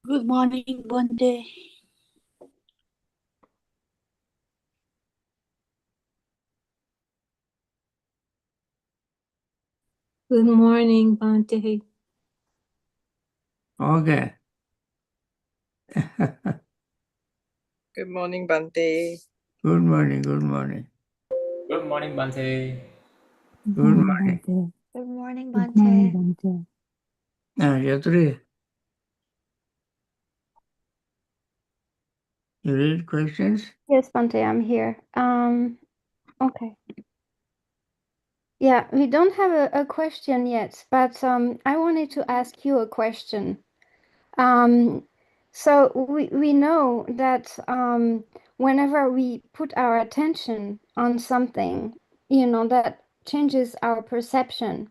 Good morning, Bhante. Good morning, Bhante. Okay. Good morning, Bhante. Good morning, good morning. Good morning, Bhante. Good morning. Good morning, Good morning, Bhante. Bhante. Yatri, you read questions? Yes, Bhante, I'm here. Okay. Yeah, we don't have a question yet, but I wanted to ask you a question. So we know that whenever we put our attention on something, that changes our perception.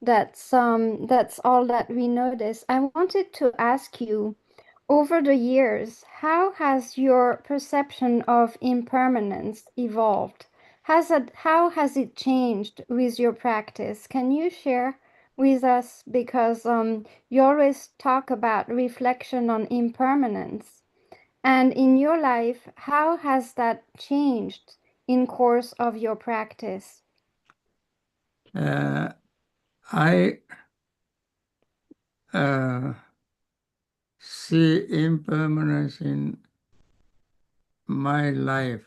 That's all that we notice. I wanted to ask you, over the years, how has your perception of impermanence evolved? How has it changed with your practice? Can you share with us? Because you always talk about reflection on impermanence. And in your life, how has that changed in course of your practice? I see impermanence in my life,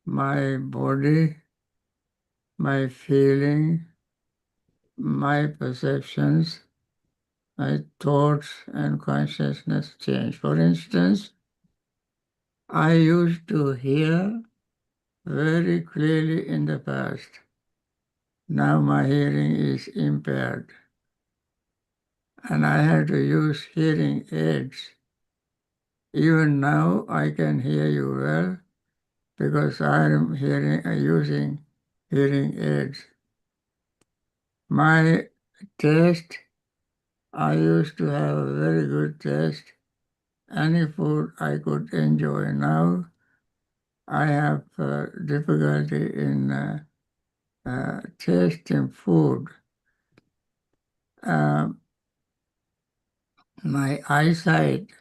my body, my feeling, my perceptions, my thoughts and consciousness change. For instance, I used to hear very clearly in the past. Now my hearing is impaired, and I had to use hearing aids. Even now I can hear you well because I am using hearing aids. My taste, I used to have a very good taste. Any food I could enjoy. Now I have difficulty in tasting food. My eyesight,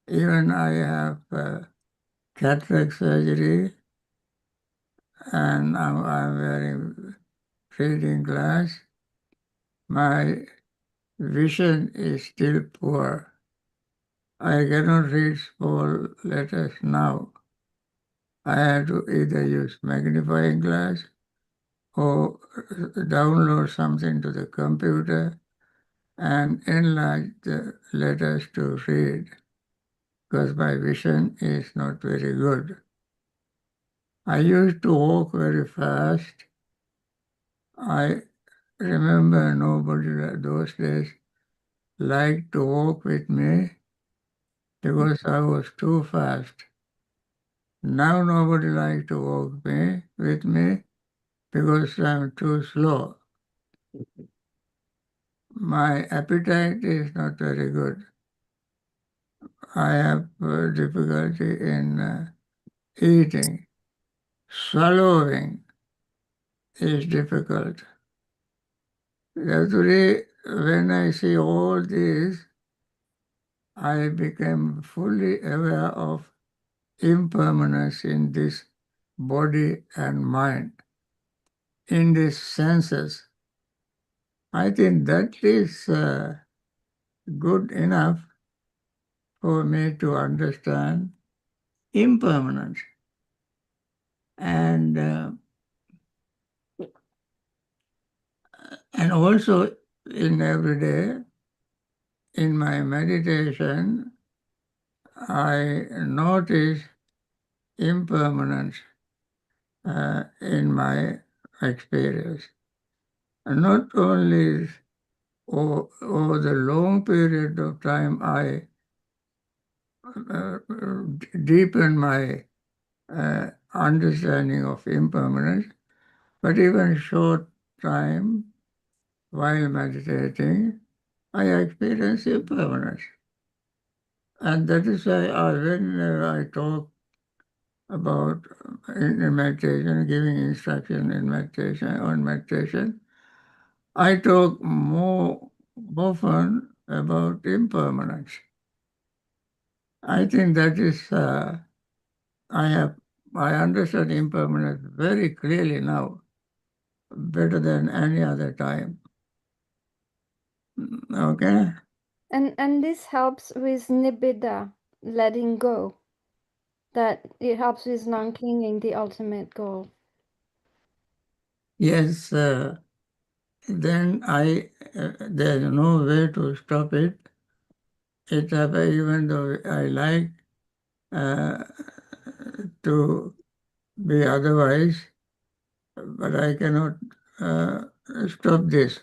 even I have cataract surgery, and I'm wearing reading glass. My vision is still poor. I cannot read small letters now. I have to either use magnifying glass or download something to the computer and enlarge the letters to read, because my vision is not very good. I used to walk very fast. I remember nobody those days liked to walk with me because I was too fast. Now nobody likes to walk with me because I'm too slow. My appetite is not very good. I have difficulty in eating. Swallowing is difficult. Actually, when I see all this, I became fully aware of impermanence in this body and mind, in these senses. I think that is good enough for me to understand impermanence. And also in every day, in my meditation, I notice impermanence in my experience. And not only over the long period of time, I deepen my understanding of impermanence, but even short time while meditating, I experience impermanence. And that is why when I talk about in meditation, giving instruction in meditation, on meditation, I talk more often about impermanence. I think that is, I understand impermanence very clearly now, better than any other time. Okay? And this helps with nibbida, letting go. That it helps with non-clinging, the ultimate goal. Yes, then there's no way to stop it. It happens even though I like uh, to be otherwise, but I cannot uh, stop this.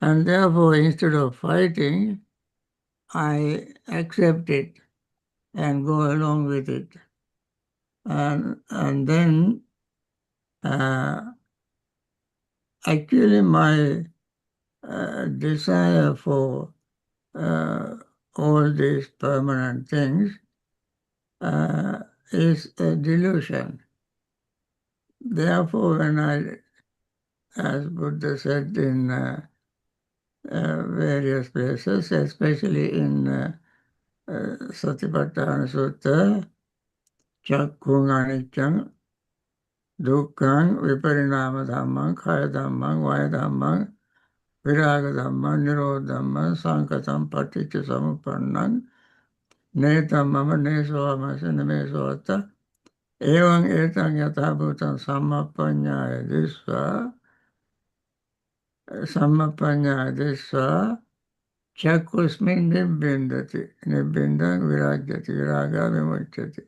And therefore, instead of fighting, I accept it and go along with it. And then actually my desire for all these permanent things is a delusion. Therefore, when as Buddha said in various places, especially in Satipatthana Sutta, Chakkung Anicca, Dukkhaṃ Viparināma Dhammam, Khaya Dhammam, Vaya Dhammam, Viraga Dhammam, Nirodha Dhammam, Sankatam Paticca Samupannam, Netam Mama Neso Amasa Nemeso Atta, Evaṃ Etaṃ Yatā Bhūtaṃ Sammapaññāya Disva, Chakkusmin Nibbindati, Nibbindang Virajyati, Viraga Vimuchyati.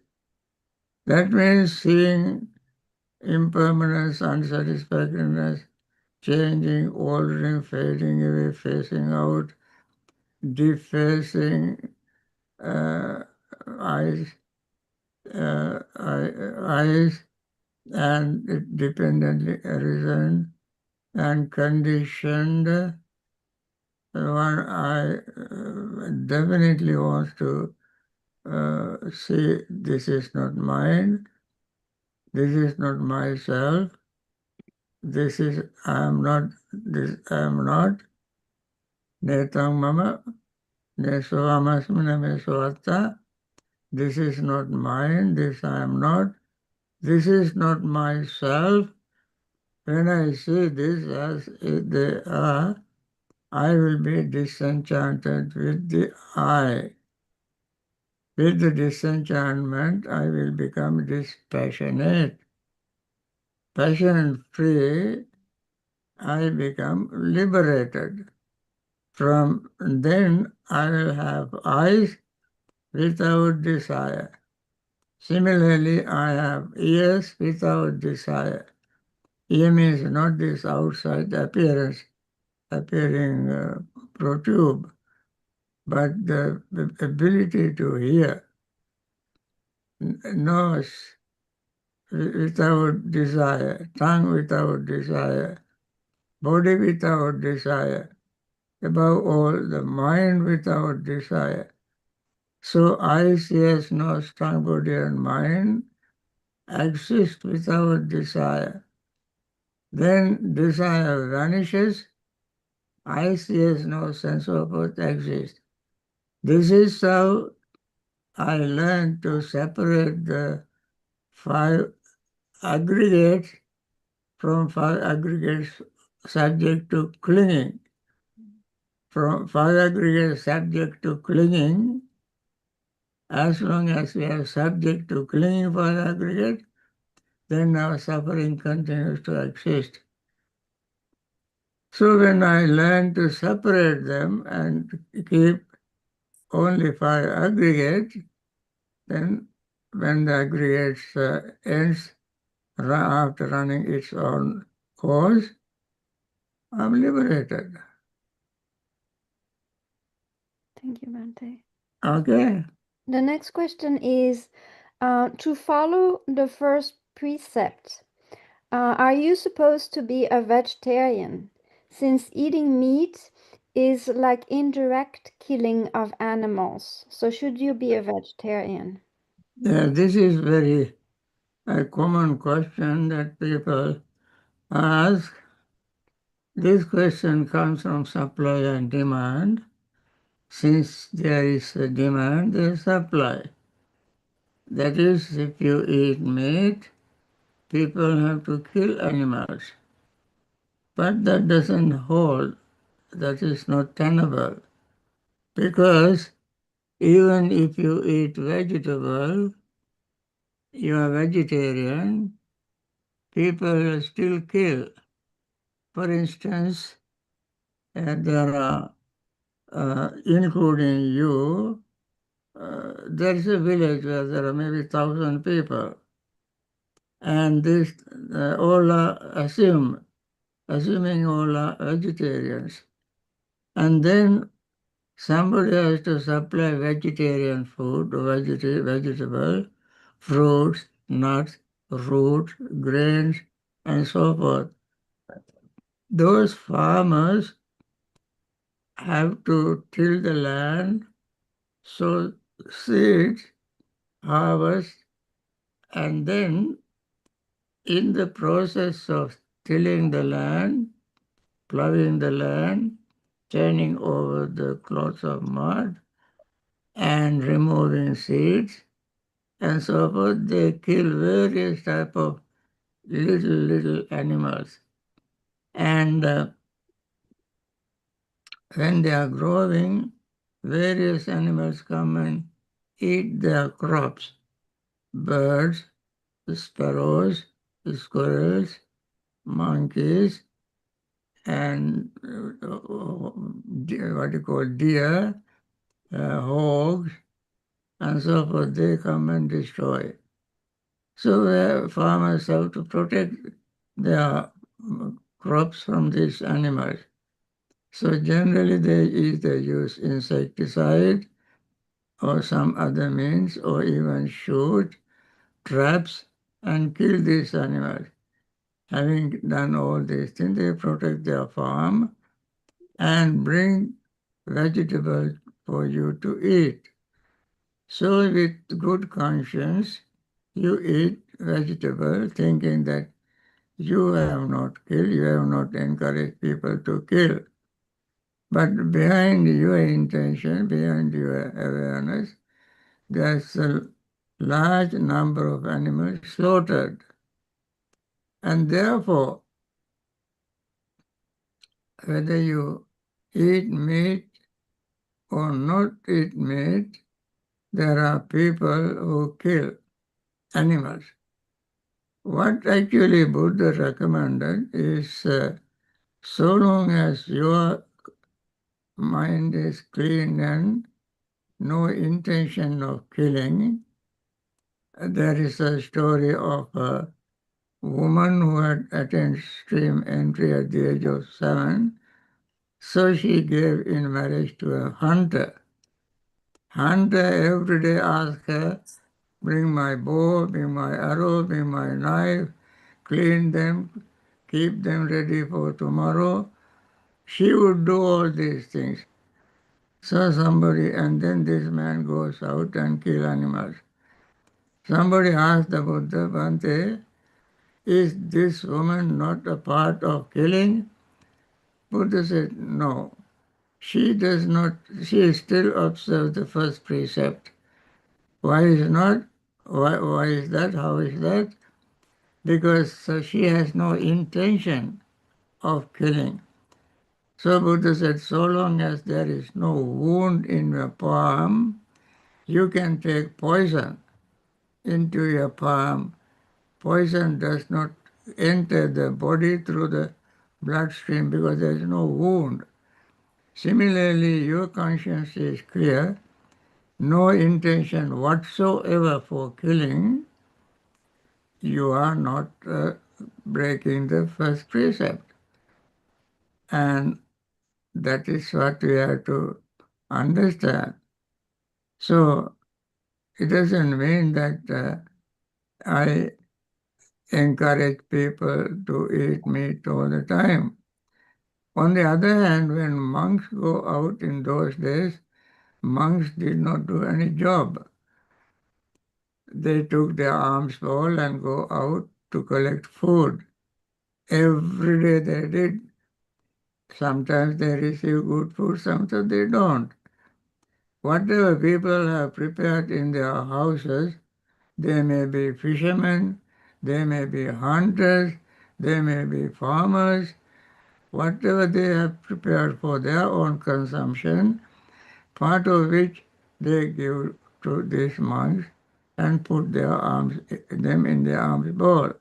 That means seeing impermanence, unsatisfactoriness, changing, altering, fading away, phasing out, defacing, eyes, eyes, and it dependently arisen and conditioned. One I definitely want to see this is not mine, this is not myself, this is I am not, this I am not, netam mama, neso amasmi nemeso atta, this is not mine, this I am not, this is not myself. When I see this as they are, I will be disenchanted with the I. With the disenchantment, I will become dispassionate. Passion-free, I become liberated. From then, I will have eyes without desire. Similarly, I have ears without desire. Ear means not this outside appearance, appearing protube, but the ability to hear. Nose without desire, tongue without desire, body without desire, above all, the mind without desire. So eyes, ears, nose, tongue, body, and mind exist without desire. Then desire vanishes, eyes, ears, nose, and so forth exist. This is how I learned to separate the five aggregates from five aggregates subject to clinging. From five aggregates subject to clinging, as long as we are subject to clinging for the aggregate, then our suffering continues to exist. So when I learn to separate them and keep only five aggregates, then when the aggregates ends after running its own course, I'm liberated. Thank you, Bhante. Okay? The next question is to follow the first precept. Are you supposed to be a vegetarian? Since eating meat is like indirect killing of animals, so should you be a vegetarian? Yeah, this is very a common question that people ask. This question comes from supply and demand. Since there is a demand, there is supply. That is, if you eat meat, people have to kill animals. But that doesn't hold. That is not tenable. Because even if you eat vegetable, you are vegetarian, people will still kill. For instance, there are, including you, there is a village where there are maybe 1,000 people. And this all are assuming all are vegetarians. And then somebody has to supply vegetarian food, vegetable, fruits, nuts, roots, grains, and so forth. Those farmers have to till the land, sow seeds, harvest, and then in the process of tilling the land, plowing the land, turning over the clods of mud, and removing seeds, and so forth, they kill various type of little animals. And when they are growing, various animals come and eat their crops. Birds, sparrows, squirrels, monkeys, and what you call deer, hogs, and so forth. They come and destroy. So farmers have to protect their crops from these animals. So generally they either use insecticide or some other means, or even shoot, traps, and kill these animals. Having done all these things, they protect their farm and bring vegetables for you to eat. So with good conscience, you eat vegetable thinking that you have not killed, you have not encouraged people to kill. But behind your intention, behind your awareness, there's a large number of animals slaughtered. And therefore, whether you eat meat or not eat meat, there are people who kill animals. What actually Buddha recommended is so long as your mind is clean and no intention of killing, there is a story of a woman who had attained stream entry at the age of 7. So she gave in marriage to a hunter. Hunter every day asked her, bring my bow, bring my arrow, bring my knife, clean them, keep them ready for tomorrow. She would do all these things. So somebody, and then this man goes out and kill animals. Somebody asked the Buddha, Bhante, is this woman not a part of killing? Buddha said, no. She does not, she still observes the first precept. Why is not? Why is that? How is that? Because she has no intention of killing. So Buddha said, so long as there is no wound in your palm, you can take poison into your palm. Poison does not enter the body through the bloodstream because there is no wound. Similarly, your conscience is clear, no intention whatsoever for killing, you are not breaking the first precept. And that is what we have to understand. So it doesn't mean that I encourage people to eat meat all the time. On the other hand, when monks go out in those days, monks did not do any job. They took their alms bowl and go out to collect food. Every day they did. Sometimes they receive good food, sometimes they don't. whatever people have prepared in their houses, they may be fishermen, they may be hunters, they may be farmers, whatever they have prepared for their own consumption, part of which they give to these monks and put them in their alms bowl.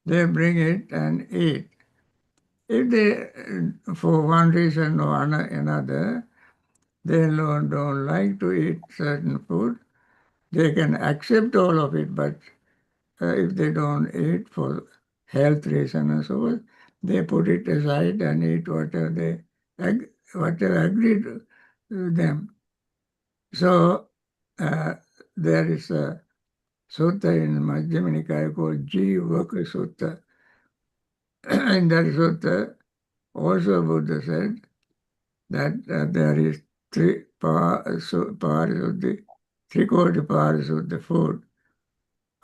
They bring it and eat. If they, for one reason or another, they don't like to eat certain food, they can accept all of it, but if they don't eat for health reason and so on, they put it aside and eat whatever agreed to them. So there is a sutta in Madhyama Nikaya called Jivaka Sutta. In that sutta, also Buddha said that there is three parts of the three-quarter parts of the food.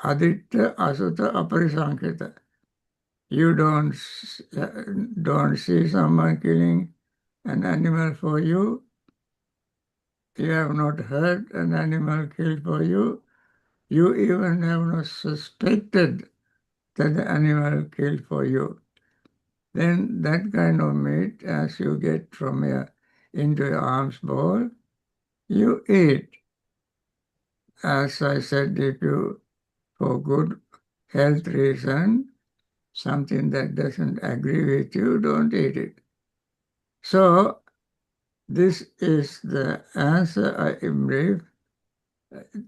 Aditta, Asutta, Aparisankita. You don't see someone killing an animal for you. You have not heard an animal killed for you. You even have not suspected that the animal killed for you. Then that kind of meat, as you get from into your alms bowl, you eat. As I said, if you, for good health reason, something that doesn't agree with you, don't eat it. So this is the answer in brief.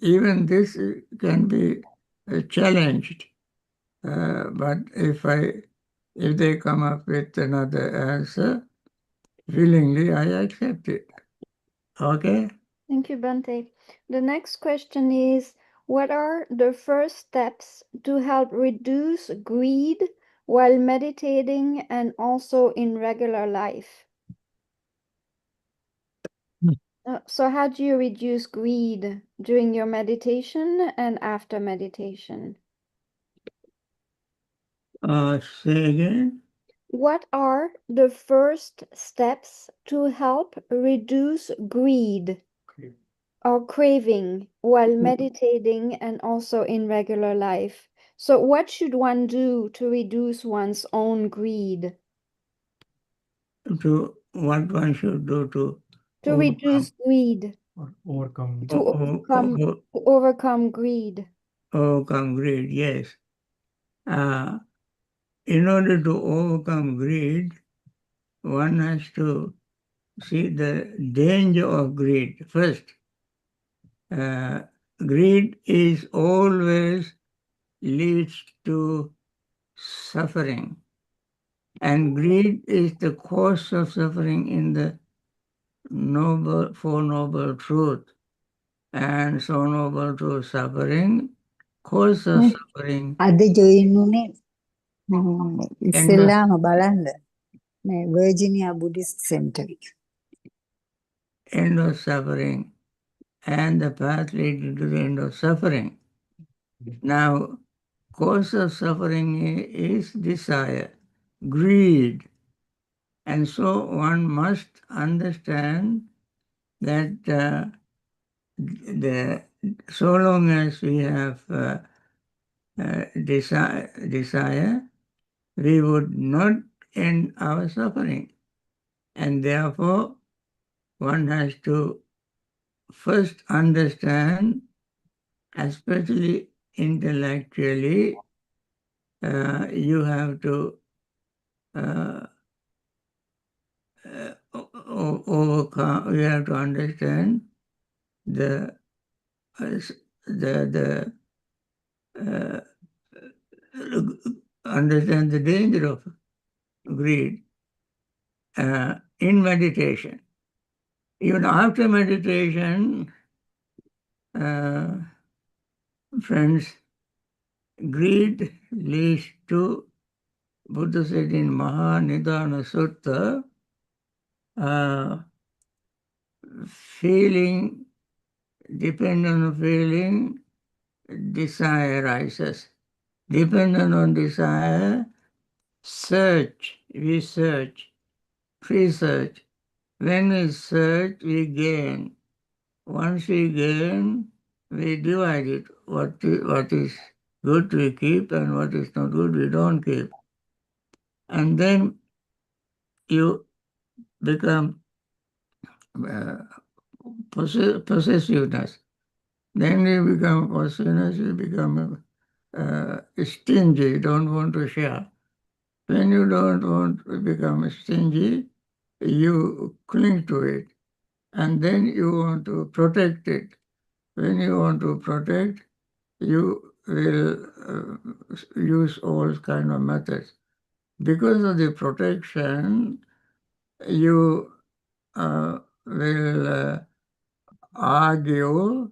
Even this can be challenged, but if they come up with another answer, willingly I accept it. Okay? Thank you, Bhante. The next question is, what are the first steps to help reduce greed while meditating and also in regular life? So how do you reduce greed during your meditation and after meditation? Say again? What are the first steps to help reduce greed or craving while meditating and also in regular life? So what should one do to reduce one's own greed? To what one should do to To reduce greed, Overcome. to overcome greed. overcome greed, yes. In order to overcome greed, one has to see the danger of greed first. Greed is always leads to suffering, and greed is the cause of suffering in the Four Noble Truth. And so noble truth suffering, cause of suffering, අද join උනේ end of, ඉස්සෙල්ලාම බලන්න මේ Virginia Buddhist centre end of suffering, and the path leading to the end of suffering. Now, cause of suffering is desire, greed. And so one must understand that so long as we have desire, we would not end our suffering. And therefore, one has to first understand, especially intellectually, you have to overcome, you have to understand understand the danger of greed in meditation. Even after meditation, friends, greed leads to, Buddha said in Mahanidana Sutta, feeling, dependent on feeling, desire rises. Dependent on desire, we search, research. When we search, we gain. once we gain, we divide it. What is good we keep and what is not good we don't keep. And then you become possessiveness. Then you become possessiveness, you become stingy, you don't want to share. When you don't want to become stingy, you cling to it. And then you want to protect it. When you want to protect, you will use all kind of methods. Because of the protection, you will argue,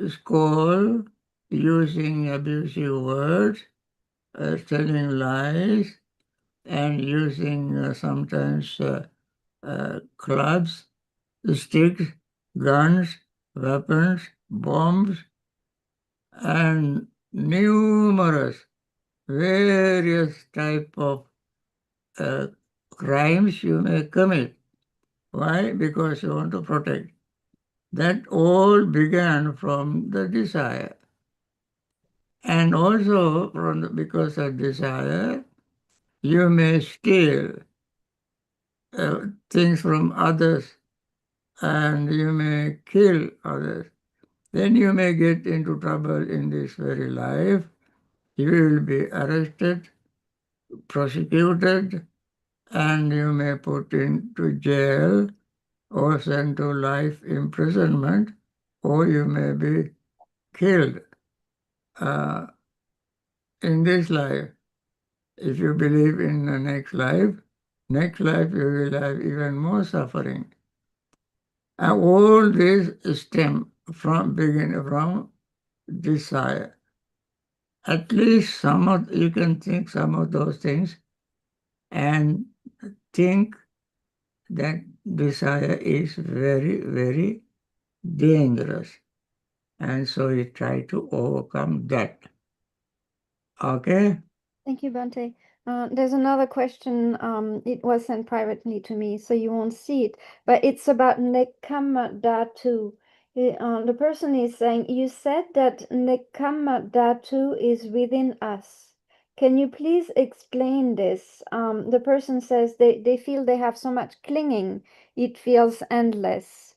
scold, using abusive words, telling lies, and using sometimes clubs, sticks, guns, weapons, bombs, and numerous various type of crimes you may commit. Why? Because you want to protect. That all began from the desire. And also because of desire, you may steal things from others and you may kill others. Then you may get into trouble in this very life. You will be arrested, prosecuted, and you may put into jail or sent to life imprisonment, or you may be killed in this life. If you believe in the next life you will have even more suffering. And all this stem from desire. At least you can think some of those things and think that desire is very, very dangerous. And so you try to overcome that. Okay? Thank you, Bhante. There's another question. It was sent privately to me, so you won't see it. But it's about Nekama Dhatu. The person is saying, you said that Nekama Dhatu is within us. Can you please explain this? The person says they feel they have so much clinging, it feels endless.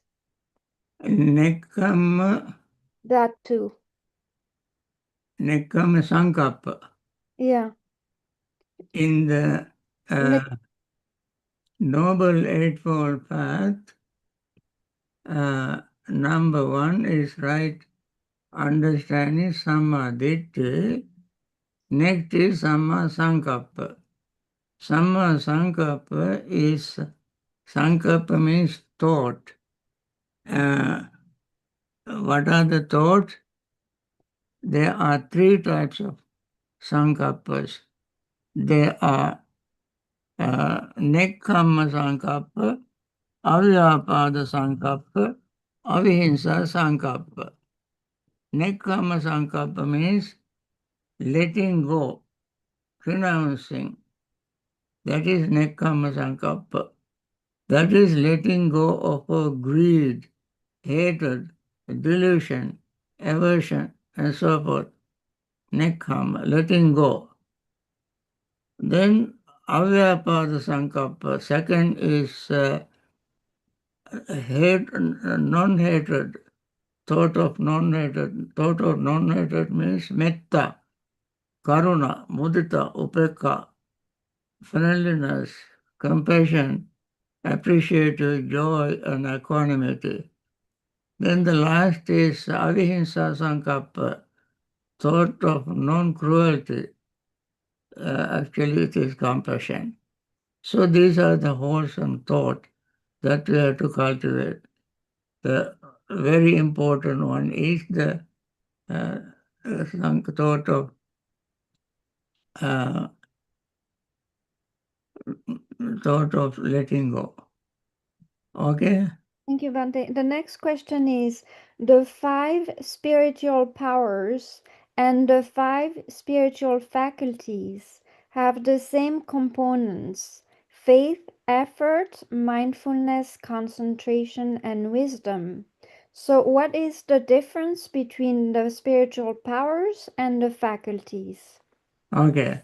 Nekama Dhatu. Sankappa. Yeah. In the Noble Eightfold Path, number one is right understanding Samma Ditti. Next is Samma Sankappa. Samma Sankappa is, Sankappa means thought. What are the thoughts? There are three types of Sankappas. There are Nekkhamma Sankappa, Avyapada Sankappa, Avihinsa Sankappa. Nekkhamma Sankappa means letting go, renouncing. That is Nekkhamma Sankappa. That is letting go of our greed, hatred, delusion, aversion, and so forth. Nekkhamma, letting go. Then Avyapada Sankappa. Second is non-hatred, thought of non-hatred. Thought of non-hatred means metta, karuna, mudita, upekka, friendliness, compassion, appreciative joy, and equanimity. Then the last is avihinsa sankappa, thought of non-cruelty. Actually, it is compassion. So these are the wholesome thought that we have to cultivate. The very important one is the thought of letting go. Okay? Thank you, Bhante. The next question is, the 5 spiritual powers and the 5 spiritual faculties have the same components: faith, effort, mindfulness, concentration, and wisdom. So, what is the difference between the spiritual powers and the faculties? Okay.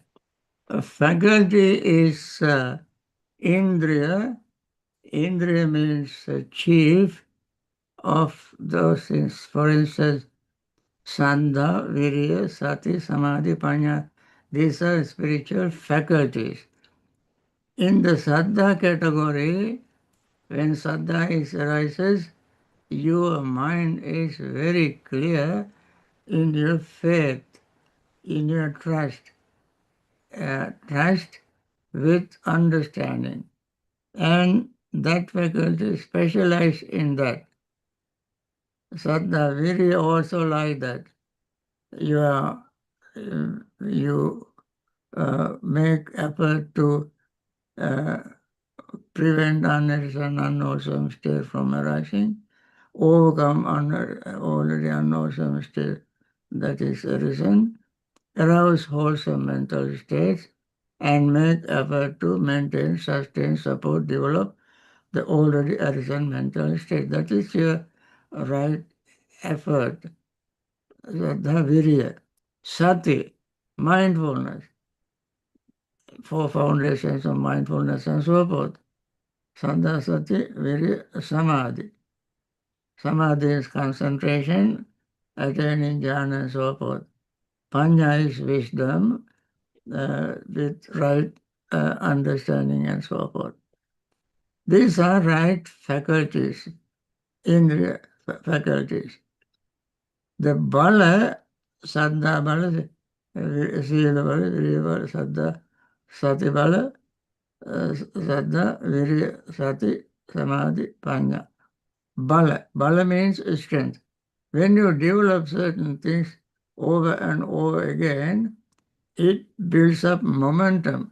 A faculty is Indriya. Indriya means chief of those things. For instance, Sandha, Virya, Sati, Samadhi, Panya. These are spiritual faculties. In the Saddha category, when Saddha arises, your mind is very clear in your faith, in your trust. Trust with understanding. And that faculty specialized in that. Saddha, Virya also like that. You are, you make effort to prevent unnecessary unwholesome state from arising, overcome already unwholesome state that is arisen, arouse wholesome mental states, and make effort to maintain, sustain, support, develop the already arisen mental state. That is your right effort. Saddha, virya, sati, mindfulness, four foundations of mindfulness and so forth. Saddha, sati, virya, samadhi. Samadhi is concentration, attaining jhana and so forth. Panya is wisdom with right understanding and so forth. These are right faculties, indriya faculties. The bala, saddha bala, sila bala, virya bala, saddha, sati bala, saddha, virya, sati, samadhi, panya. Bala. Bala means strength. When you develop certain things over and over again, it builds up momentum.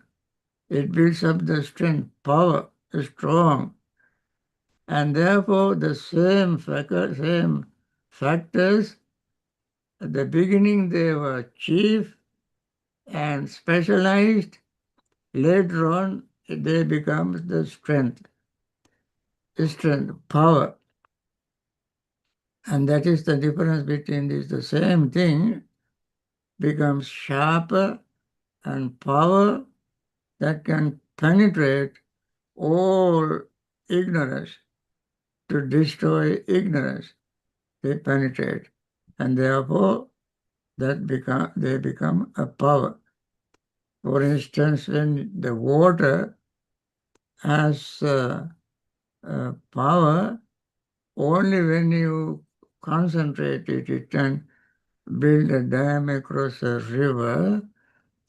It builds up the strength, power, strong. And therefore, the same factors, at the beginning they were chief and specialized. Later on, they become the strength, power. And that is the difference between these. The same thing becomes sharper and power that can penetrate all ignorance, to destroy ignorance. They penetrate, and therefore they become a power. For instance, when the water has power, only when you concentrate it, it can build a dam across a river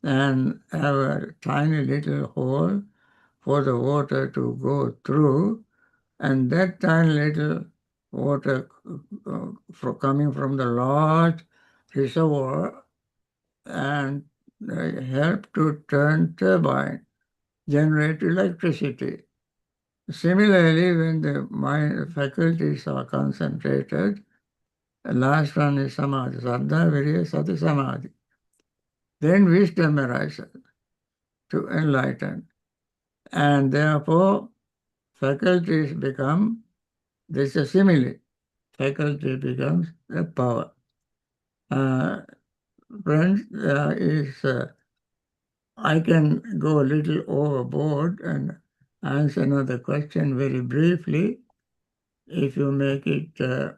and have a tiny little hole for the water to go through, and that tiny little water coming from the large reservoir and help to turn turbine, generate electricity. Similarly, when the mind faculties are concentrated, the last one is samadhi, saddha, virya, sati, samadhi. Then wisdom arises to enlighten. And therefore, faculties become, this is a simile, faculty becomes a power. Friends, I can go a little overboard and answer another question very briefly if you make it.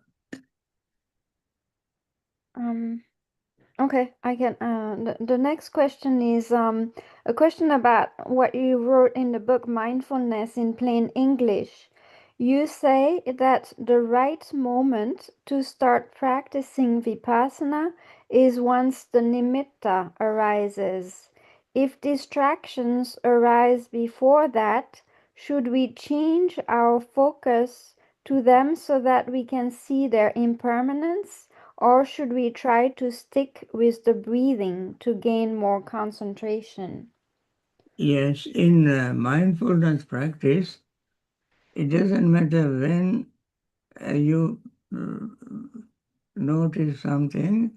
Okay, I can. The next question is a question about what you wrote in the book Mindfulness in Plain English. You say that the right moment to start practicing Vipassana is once the nimitta arises. If distractions arise before that, should we change our focus to them so that we can see their impermanence? Or should we try to stick with the breathing to gain more concentration? Yes, in mindfulness practice, it doesn't matter when you notice something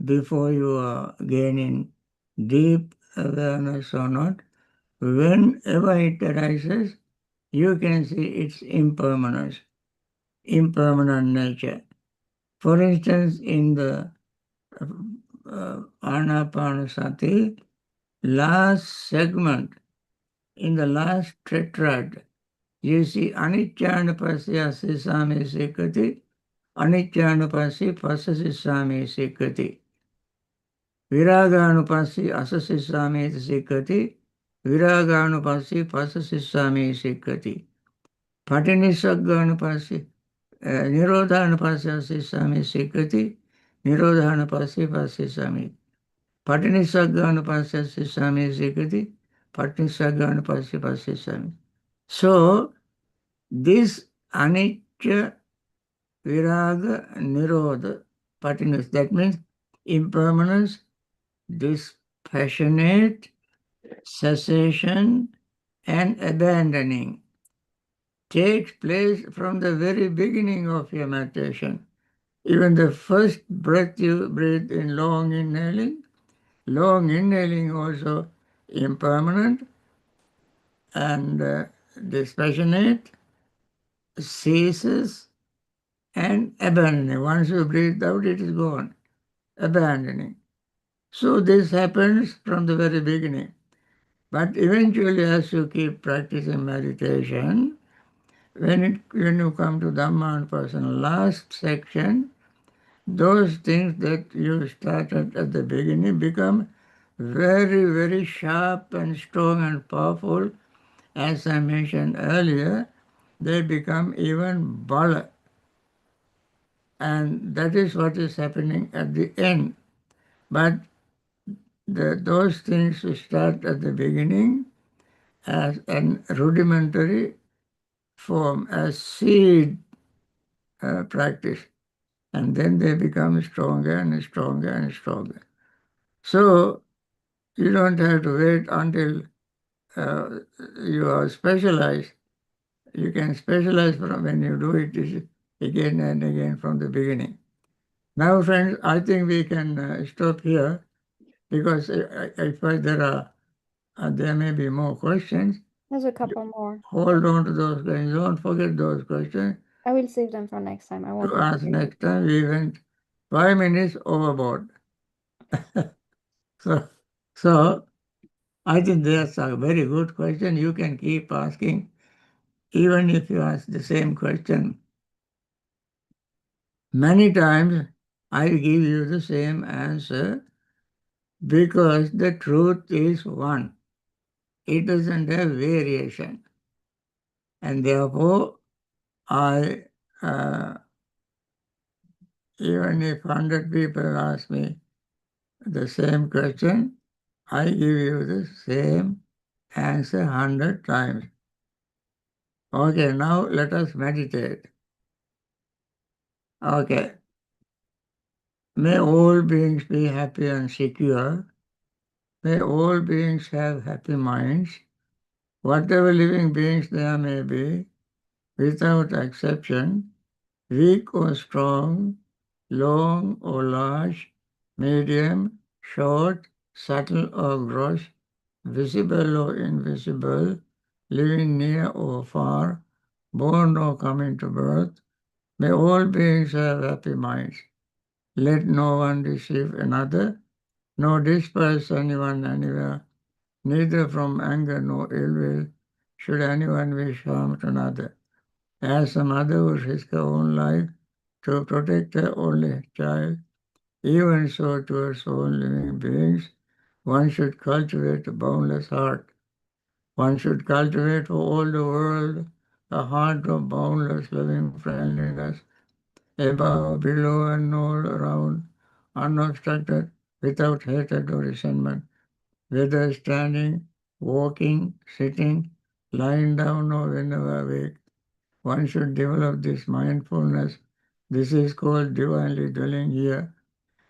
before you are gaining deep awareness or not. Whenever it arises, you can see its impermanence. impermanent nature. For instance, in the Anapanasati, last segment, in the last tetrad, you see Aniccanupasya Sisami Sikati, Aniccanupasya Pasasisami Sikati. Viraganupasya Asasisami Sikati, Viraganupasya Pasasisami Sikati. Patinisagganupasya Nirodhanupasya Sisami Sikati, Nirodhanupasya Pasisami. Patinisagganupasya Sisami Sikati, Patinisagganupasya Pasisami. So, this anicca, viraga, nirodha, patinas, that means impermanence, dispassionate, cessation, and abandoning takes place from the very beginning of your meditation. Even the first breath you breathe in long inhaling also impermanent and dispassionate, ceases, and abandoning. Once you breathe out, it is gone. Abandoning. So this happens from the very beginning. But eventually, as you keep practicing meditation, when you come to Dhammanupassana, last section, those things that you started at the beginning become very, very sharp and strong and powerful. As I mentioned earlier, they become even bala. And that is what is happening at the end. But those things start at the beginning as an rudimentary form, as seed practice. And then they become stronger and stronger and stronger. So you don't have to wait until you are specialized. You can specialize from when you do it again and again from the beginning. Now, friends, I think we can stop here because I find there may be more questions. There's a couple more. Hold on to those questions. Don't forget those questions I will save them for next time. I won't to ask next time. We went 5 minutes overboard. So I think that's a very good question. You can keep asking, even if you ask the same question many times. I give you the same answer because the truth is one. It doesn't have variation. And therefore, I, even if 100 people ask me the same question, I give you the same answer 100 times. Okay, now let us meditate. Okay. May all beings be happy and secure. May all beings have happy minds. Whatever living beings there may be, without exception, weak or strong, long or large, medium, short, subtle or gross, visible or invisible, living near or far, born or coming to birth, may all beings have happy minds. Let no one deceive another, nor despise anyone anywhere, neither from anger nor ill will should anyone wish harm to another. As a mother would risk her own life to protect her only child, even so towards all living beings, one should cultivate a boundless heart. One should cultivate for all the world a heart of boundless loving friendliness, above, below, and all around, unobstructed, without hatred or resentment, whether standing, walking, sitting, lying down, or whenever awake. One should develop this mindfulness. This is called divinely dwelling here,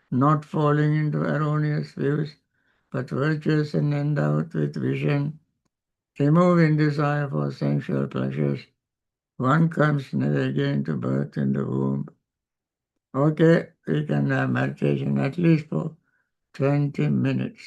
not falling into erroneous views, but virtuous and endowed with vision, removing desire for sensual pleasures. One comes never again to birth in the womb. Okay, we can have meditation at least for 20 minutes.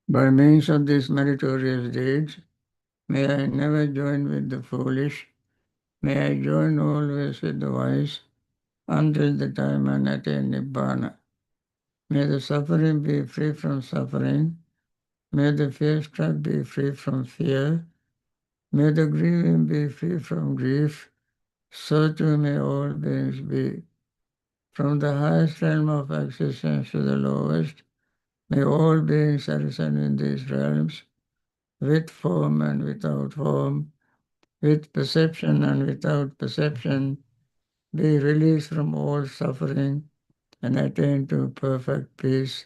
By means of these meritorious deeds, may I never join with the foolish, may I join always with the wise, until the time I attain Nibbana. May the suffering be free from suffering, may the fear-struck be free from fear, may the grieving be free from grief, so too may all beings be. From the highest realm of existence to the lowest, may all beings arisen in these realms, with form and without form, with perception and without perception, be released from all suffering and attain to perfect peace.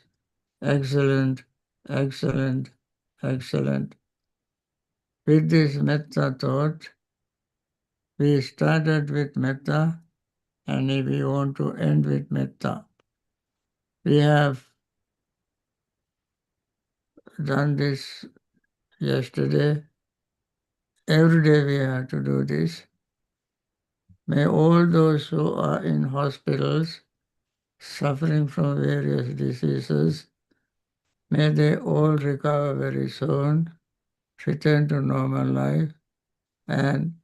Excellent, excellent, excellent. With this metta thought, we started with metta and we want to end with metta. We have done this yesterday. Every day we have to do this. May all those who are in hospitals suffering from various diseases, may they all recover very soon, return to normal life, and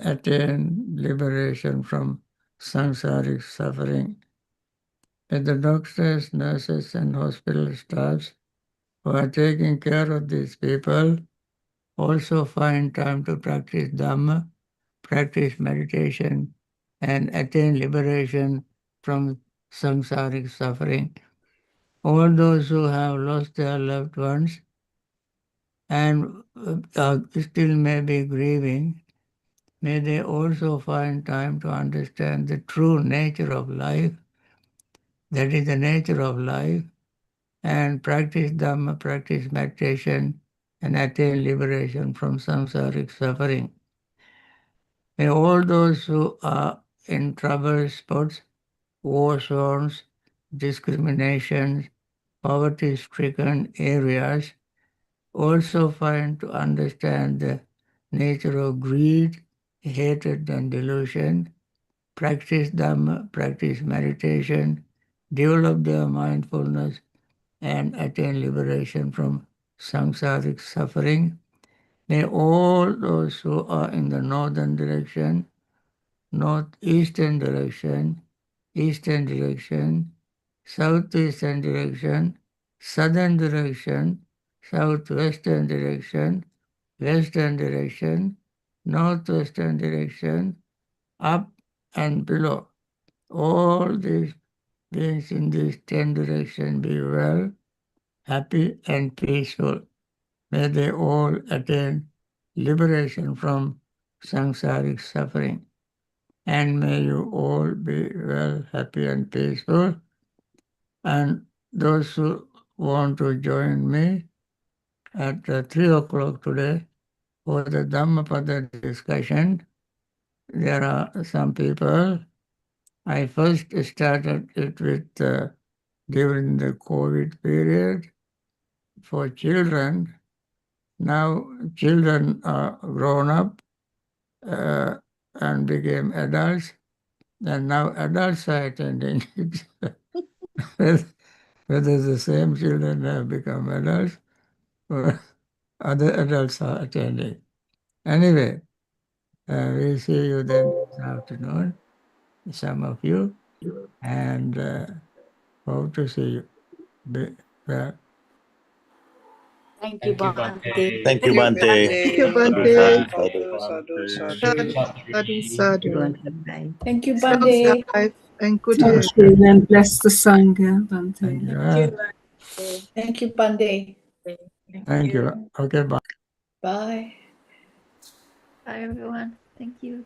attain liberation from samsaric suffering. May the doctors, nurses, and hospital staffs who are taking care of these people also find time to practice Dhamma, practice meditation, and attain liberation from samsaric suffering. All those who have lost their loved ones and still may be grieving, may they also find time to understand the true nature of life, that is the nature of life, and practice Dhamma, practice meditation, and attain liberation from samsaric suffering. May all those who are in trouble spots, war zones, discriminations, poverty-stricken areas also find to understand the nature of greed, hatred, and delusion, practice Dhamma, practice meditation, develop their mindfulness, and attain liberation from samsaric suffering. May all those who are in the northern direction, northeastern direction, eastern direction, southeastern direction, southern direction, southwestern direction, western direction, northwestern direction, up and below. All these beings in these 10 directions be well, happy and peaceful. May they all attain liberation from samsaric suffering. And may you all be well, happy and peaceful. And those who want to join me at 3 o'clock today for the Dhammapada discussion, there are some people. I first started it with during the COVID period for children. Now children are grown up and became adults, and now adults are attending it. Whether the same children have become adults or other adults are attending. Anyway, we'll see you then this afternoon, some of you, and hope to see you. Well, Thank you, Bhante. Thank you, Bhante. Thank you, Bhante. Sadhu, sadhu, sadhu. Sadhu, Sadhu. bye. Thank you, Long Bhante. life and good Thank health. you, and bless the Sangha, thank Bhante. you. Thank you, Bhante. Thank you. Okay, bye. Bye. Bye, everyone. Thank you.